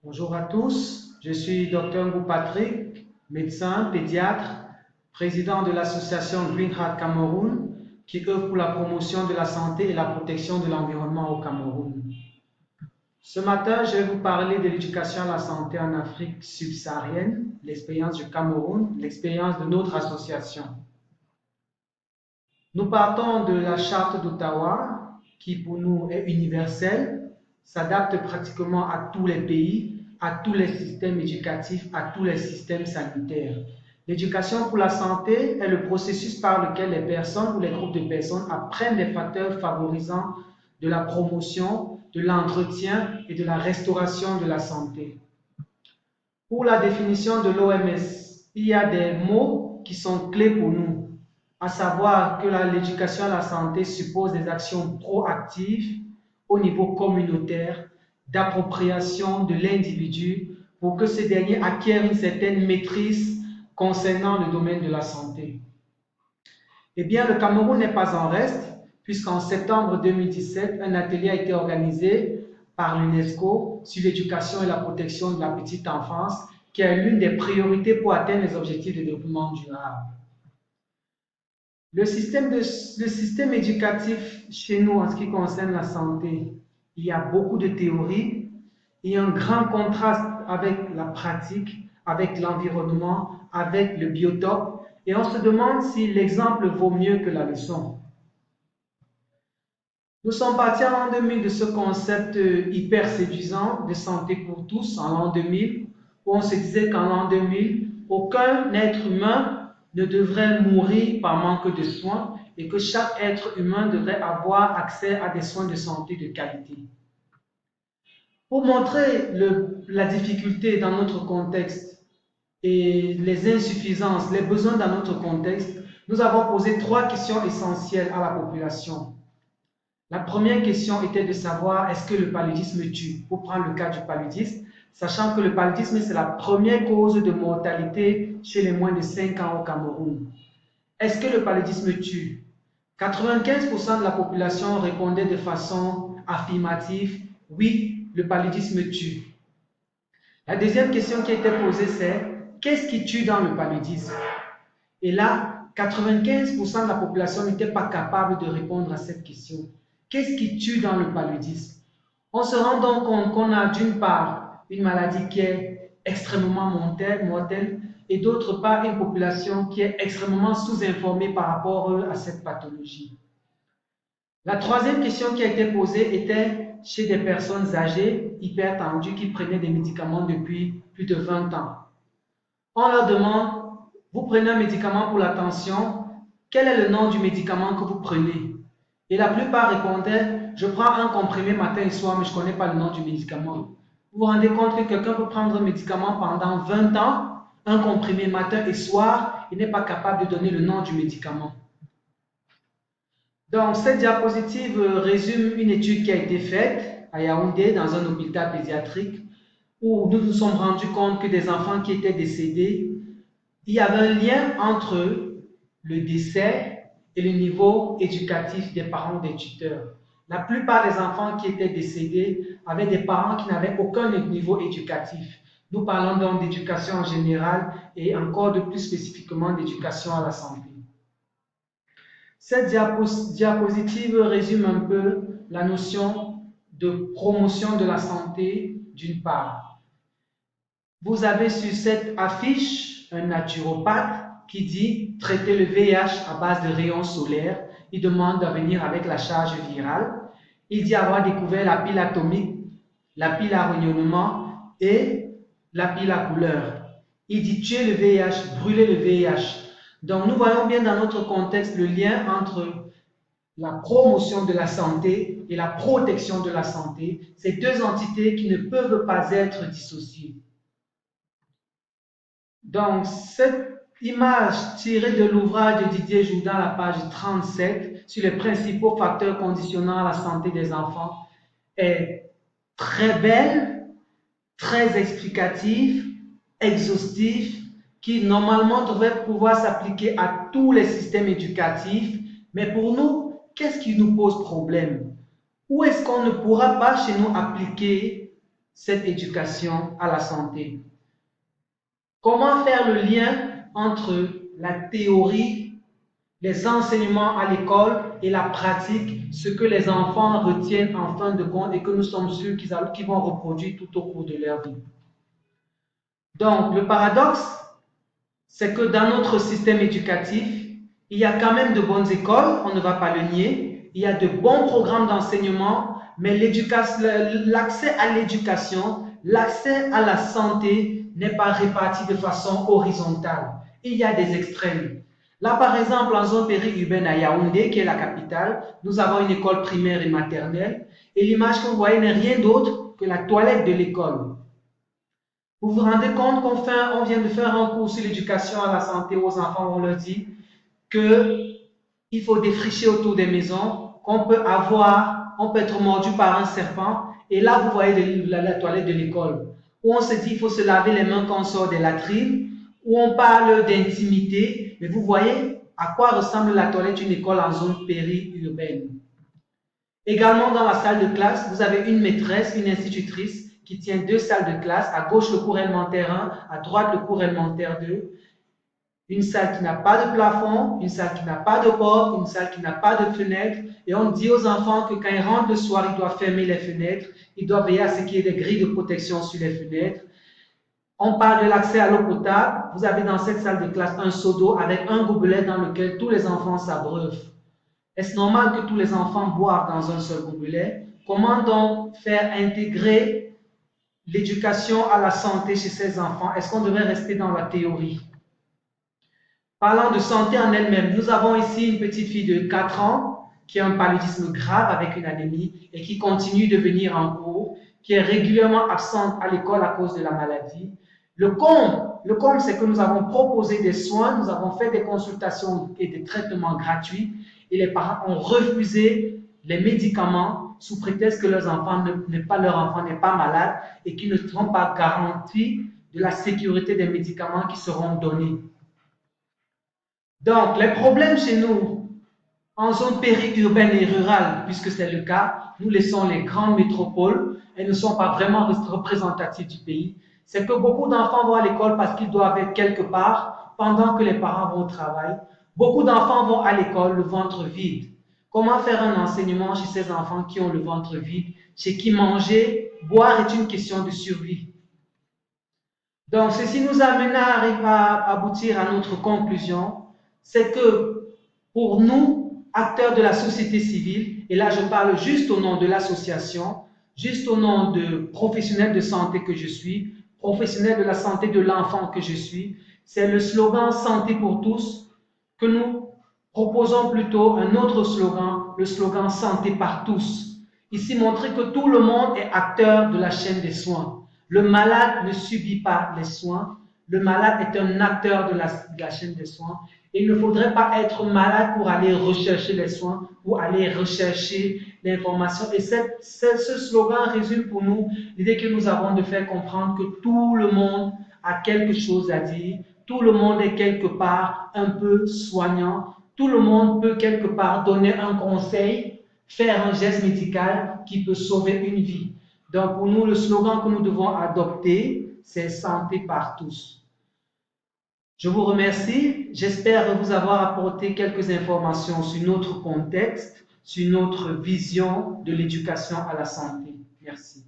Bonjour à tous, je suis Dr Ngou Patrick, médecin, pédiatre, président de l'association Green Heart Cameroun qui œuvre pour la promotion de la santé et la protection de l'environnement au Cameroun. Ce matin, je vais vous parler de l'éducation à la santé en Afrique subsaharienne, l'expérience du Cameroun, l'expérience de notre association. Nous partons de la charte d'Ottawa qui pour nous est universelle, s'adapte pratiquement à tous les pays, à tous les systèmes éducatifs, à tous les systèmes sanitaires. L'éducation pour la santé est le processus par lequel les personnes ou les groupes de personnes apprennent les facteurs favorisant de la promotion, de l'entretien et de la restauration de la santé. Pour la définition de l'OMS, il y a des mots qui sont clés pour nous, à savoir que l'éducation à la santé suppose des actions proactives au niveau communautaire, d'appropriation de l'individu pour que ce dernier acquiert une certaine maîtrise concernant le domaine de la santé. Eh bien, le Cameroun n'est pas en reste, puisqu'en septembre 2017, un atelier a été organisé par l'UNESCO sur l'éducation et la protection de la petite enfance, qui est l'une des priorités pour atteindre les objectifs de développement durable. Le système éducatif chez nous en ce qui concerne la santé, il y a beaucoup de théories, il y a un grand contraste avec la pratique, avec l'environnement, avec le biotope, et on se demande si l'exemple vaut mieux que la leçon. Nous sommes partis en l'an 2000 de ce concept hyper séduisant de santé pour tous, en l'an 2000, où on se disait qu'en l'an 2000, aucun être humain ne devrait mourir par manque de soins et que chaque être humain devrait avoir accès à des soins de santé de qualité. Pour montrer la difficulté dans notre contexte et les insuffisances, les besoins dans notre contexte, nous avons posé 3 questions essentielles à la population. La première question était de savoir est-ce que le paludisme tue? Pour prendre le cas du paludisme, sachant que le paludisme c'est la première cause de mortalité chez les moins de 5 ans au Cameroun. Est-ce que le paludisme tue? 95% de la population répondait de façon affirmative, oui, le paludisme tue. La deuxième question qui a été posée c'est, qu'est-ce qui tue dans le paludisme? Et là, 95% de la population n'était pas capable de répondre à cette question. Qu'est-ce qui tue dans le paludisme? On se rend donc compte qu'on a d'une part une maladie qui est extrêmement mortelle et d'autre part une population qui est extrêmement sous-informée par rapport à cette pathologie. La troisième question qui a été posée était chez des personnes âgées, hypertendues, qui prenaient des médicaments depuis plus de 20 ans. On leur demande, vous prenez un médicament pour la tension, quel est le nom du médicament que vous prenez? Et la plupart répondaient, je prends un comprimé matin et soir, mais je ne connais pas le nom du médicament. Vous vous rendez compte que quelqu'un peut prendre un médicament pendant 20 ans, un comprimé matin et soir, et n'est pas capable de donner le nom du médicament. Donc, cette diapositive résume une étude qui a été faite à Yaoundé, dans un hôpital pédiatrique, où nous nous sommes rendus compte que des enfants qui étaient décédés, il y avait un lien entre le décès et le niveau éducatif des parents ou des tuteurs. La plupart des enfants qui étaient décédés avaient des parents qui n'avaient aucun niveau éducatif. Nous parlons donc d'éducation en général et encore de plus spécifiquement d'éducation à la santé. Cette diapositive résume un peu la notion de promotion de la santé d'une part. Vous avez sur cette affiche un naturopathe qui dit traiter le VIH à base de rayons solaires. Il demande de venir avec la charge virale. Il dit avoir découvert la pile atomique, la pile à rayonnement et la pile à couleur. Il dit tuer le VIH, brûler le VIH. Donc nous voyons bien dans notre contexte le lien entre la promotion de la santé et la protection de la santé. Ces deux entités qui ne peuvent pas être dissociées. Donc, cette image tirée de l'ouvrage de Didier Jourdan, la page 37, sur les principaux facteurs conditionnant la santé des enfants, est très belle, très explicative, exhaustive, qui normalement devrait pouvoir s'appliquer à tous les systèmes éducatifs. Mais pour nous, qu'est-ce qui nous pose problème? Où est-ce qu'on ne pourra pas chez nous appliquer cette éducation à la santé. Comment faire le lien entre la théorie, les enseignements à l'école et la pratique, ce que les enfants retiennent en fin de compte et que nous sommes sûrs qu'ils vont reproduire tout au cours de leur vie. Donc, le paradoxe, c'est que dans notre système éducatif, il y a quand même de bonnes écoles, on ne va pas le nier, il y a de bons programmes d'enseignement, mais l'accès à l'éducation, l'accès à la santé n'est pas réparti de façon horizontale. Il y a des extrêmes. Là, par exemple, en zone périurbaine à Yaoundé, qui est la capitale, nous avons une école primaire et maternelle, et l'image que vous voyez n'est rien d'autre que la toilette de l'école. Vous vous rendez compte qu'on vient de faire un cours sur l'éducation à la santé aux enfants, où on leur dit qu'il faut défricher autour des maisons, on peut être mordu par un serpent, et là vous voyez la toilette de l'école, où on se dit qu'il faut se laver les mains quand on sort des latrines, où on parle d'intimité, mais vous voyez à quoi ressemble la toilette d'une école en zone périurbaine. Également dans la salle de classe, vous avez une maîtresse, une institutrice, qui tient 2 salles de classe, à gauche le cours élémentaire 1, à droite le cours élémentaire 2. Une salle qui n'a pas de plafond, une salle qui n'a pas de porte, une salle qui n'a pas de fenêtre. Et on dit aux enfants que quand ils rentrent le soir, ils doivent fermer les fenêtres, ils doivent veiller à ce qu'il y ait des grilles de protection sur les fenêtres. On parle de l'accès à l'eau potable. Vous avez dans cette salle de classe un seau d'eau avec un gobelet dans lequel tous les enfants s'abreuvent. Est-ce normal que tous les enfants boivent dans un seul gobelet? Comment donc faire intégrer l'éducation à la santé chez ces enfants? Est-ce qu'on devrait rester dans la théorie? Parlant de santé en elle-même, nous avons ici une petite fille de 4 ans qui a un paludisme grave avec une anémie et qui continue de venir en cours, qui est régulièrement absente à l'école à cause de la maladie. Le comble, c'est que nous avons proposé des soins, nous avons fait des consultations et des traitements gratuits et les parents ont refusé les médicaments sous prétexte que leur enfant n'est pas malade et qu'ils ne seront pas garantis de la sécurité des médicaments qui seront donnés. Donc, les problèmes chez nous, en zone périurbaine et rurale, puisque c'est le cas, nous laissons les grandes métropoles, elles ne sont pas vraiment représentatives du pays, c'est que beaucoup d'enfants vont à l'école parce qu'ils doivent être quelque part pendant que les parents vont au travail. Beaucoup d'enfants vont à l'école le ventre vide. Comment faire un enseignement chez ces enfants qui ont le ventre vide, chez qui manger, boire est une question de survie? Donc, ceci nous amène à aboutir à notre conclusion, c'est que pour nous, acteurs de la société civile, et là je parle juste au nom de l'association, juste au nom de professionnels de santé que je suis, professionnel de la santé de l'enfant que je suis, c'est le slogan Santé pour tous que nous proposons plutôt un autre slogan, le slogan Santé par tous. Ici, montrer que tout le monde est acteur de la chaîne des soins. Le malade ne subit pas les soins, le malade est un acteur de la chaîne des soins. Il ne faudrait pas être malade pour aller rechercher les soins, pour aller rechercher l'information. Et ce slogan résume pour nous l'idée que nous avons de faire comprendre que tout le monde a quelque chose à dire, tout le monde est quelque part un peu soignant, tout le monde peut quelque part donner un conseil, faire un geste médical qui peut sauver une vie. Donc pour nous, le slogan que nous devons adopter, c'est santé par tous. Je vous remercie. J'espère vous avoir apporté quelques informations sur notre contexte, sur notre vision de l'éducation à la santé. Merci.